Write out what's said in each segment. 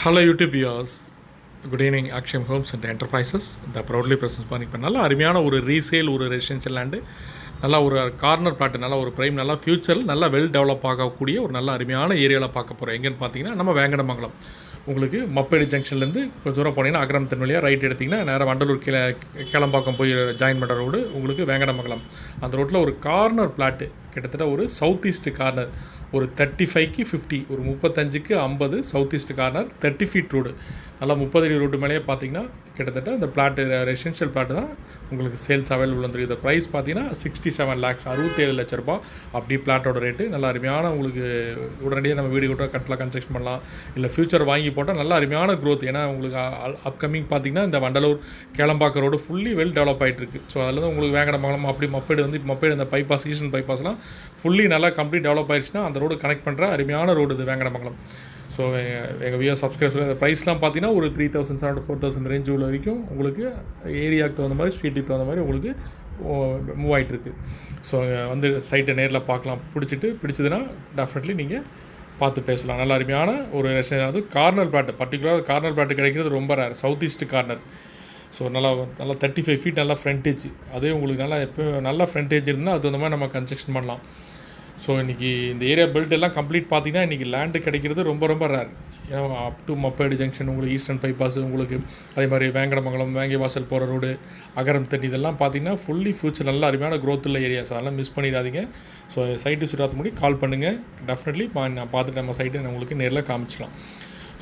Hello YouTube viewers. Good evening. Akshay Homes and Enterprises. The proudly presents பண்ணி இப்போ நல்ல அருமையான ஒரு ரீசேல் ஒரு ரெசிடென்ஷியல் லேண்டு, நல்லா ஒரு கார்னர் பிளாட், நல்லா ஒரு ப்ரைம், நல்லா ஃபியூச்சரில் நல்லா வெல் டெவலப் ஆகக்கூடிய ஒரு நல்ல அருமையான ஏரியாவில் பார்க்க போகிறோம். எங்கேன்னு பார்த்தீங்கன்னா நம்ம வேங்கடமங்கலம். உங்களுக்கு மப்பேடு ஜங்ஷன்லேருந்து கொஞ்சம் தூரம் போனீங்கன்னா அகரமத்தின் வழியாக ரைட் எடுத்திங்கன்னா நேராக வண்டலூர் கிளம்பாக்கம் போய் ஜாயின் பண்ணுற ரோடு உங்களுக்கு வேங்கடமங்கலம். அந்த ரோட்டில் ஒரு கார்னர் பிளாட்டு, கிட்டத்தட்ட ஒரு சவுத் ஈஸ்ட் கார்னர், ஒரு 35க்கு 50, ஒரு 35க்கு 50 south east corner, 30 feet road, நல்லா 30 அடி ரோடு மேலேயே பார்த்தீங்கன்னா கிட்டத்தட்ட இந்த பிளாட்டு ரெசிடென்ஷியல் பிளாட்டு தான் உங்களுக்கு சேல்ஸ் அவைலபிள் வந்துருக்கு. இந்த ப்ரைஸ் பார்த்தீங்கன்னா 67 lakhs, 67 லட்ச ரூபா அப்படி பிளாட்டோட ரேட்டு. நல்லா அருமையான உங்களுக்கு உடனடியாக நம்ம வீடு கூட கட்டலாம், கன்ஸ்ட்ரக்ஷன் பண்ணலாம், இல்லை ஃபியூச்சர் வாங்கி போட்டால் நல்ல அருமையான க்ரோத். ஏன்னா உங்களுக்கு அப்கமிங் பார்த்தீங்கன்னா இந்த Vandalur Kelambakkam road fully well develop ஆகிட்டு இருக்குது. ஸோ அதில் தான் உங்களுக்கு வேங்கடமங்கலம் அப்படி மப்பேடு இந்த பைபாஸ், ஈஸ்டர்ன் பைபாஸ்லாம் ஃபுல்லி நல்லா கம்ப்ளீட் டெவலப் ஆயிடுச்சுன்னா அந்த ரோடு கனெக்ட் பண்ணுற அருமையான ரோடு இது வேங்கடமங்கலம். ஸோ எங்கள் வியூ சப்ஸ்கிரைப் இந்த ப்ரைஸ்லாம் பார்த்தீங்கன்னா ஒரு 3,700 to 4,000 ரேஞ்ச் உள்ள வரைக்கும் உங்களுக்கு ஏரியாவுக்கு தகுந்த மாதிரி, ஸ்ட்ரீட்டுக்கு தகுந்த மாதிரி உங்களுக்கு மூவ் ஆகிட்டுருக்கு. ஸோ வந்து சைட்டை நேரில் பார்க்கலாம், பிடிச்சதுன்னா டெஃபினெட்லி நீங்கள் பார்த்து பேசலாம். நல்ல அருமையான ஒரு அதாவது கார்னர் பிளாட்டு, பர்டிகுலராக கார்னர் பிளாட்டு கிடைக்கிறது ரொம்ப rare, south east corner. So நல்லா 35 ஃபீட் நல்லா ஃப்ரண்டேஜ், அதே உங்களுக்கு நல்லா எப்போ நல்லா ஃப்ரண்டேஜ் இருந்தால் அது அந்த மாதிரி நம்ம கன்ஸ்ட்ரக்ஷன் பண்ணலாம். ஸோ இன்றைக்கி இந்த ஏரியா பில்ட் எல்லாம் கம்ப்ளீட் பார்த்திங்கன்னா இன்றைக்கி லேண்டு கிடைக்கிறது ரொம்ப ரேர். ஏன்னா அப் டு மப்பேடு ஜங்ஷன், உங்களுக்கு ஈஸ்டர்ன் பைபாஸ், உங்களுக்கு அதே மாதிரி வேங்கடமங்கலம், வேங்கிவாசல் போகிற ரோடு, அகரம் தண்ணி, இதெல்லாம் பார்த்திங்கன்னா ஃபுல்லி ஃபியூச்சர் நல்ல அருமையான க்ரோத் உள்ள ஏரியாஸ், அதெல்லாம் மிஸ் பண்ணிடாதீங்க. ஸோ சைட்டு விசிட் ஆகிறது முன்னாடி கால் பண்ணுங்கள், டெஃபினெட்லி நான் பார்த்துட்டு நம்ம சைட்டு நான் உங்களுக்கு நேரில் காமிச்சிக்கலாம்.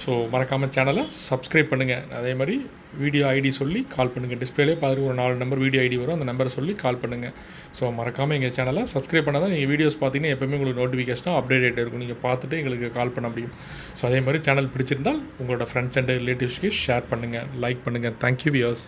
ஸோ மறக்காமல் சேனலை சப்ஸ்கிரைப் பண்ணுங்கள். அதே மாதிரி வீடியோ ஐடி சொல்லி கால் பண்ணுங்கள். டிஸ்பிளேலே பார்த்துட்டு ஒரு 4 நம்பர் வீடியோ ஐடி வரும், அந்த நம்பரை சொல்லி கால் பண்ணுங்கள். ஸோ மறக்காமல் எங்கள் சேனலை சப்ஸ்கிரைப் பண்ணால் தான் நீங்கள் வீடியோஸ் பார்த்தீங்கன்னா எப்போயுமே உங்களுக்கு நோட்டிஃபிகேஷனாக அப்டேட் ஆகிட்டே இருக்கும், நீங்கள் பார்த்துட்டு எங்களுக்கு கால் பண்ண முடியும். ஸோ அதே மாதிரி சேனல் பிடிச்சிருந்தால் உங்களோட ஃப்ரெண்ட்ஸ் அண்ட் ரிலேட்டிவ்ஸ்க்கு ஷேர் பண்ணுங்கள், லைக் பண்ணுங்கள். Thank you viewers.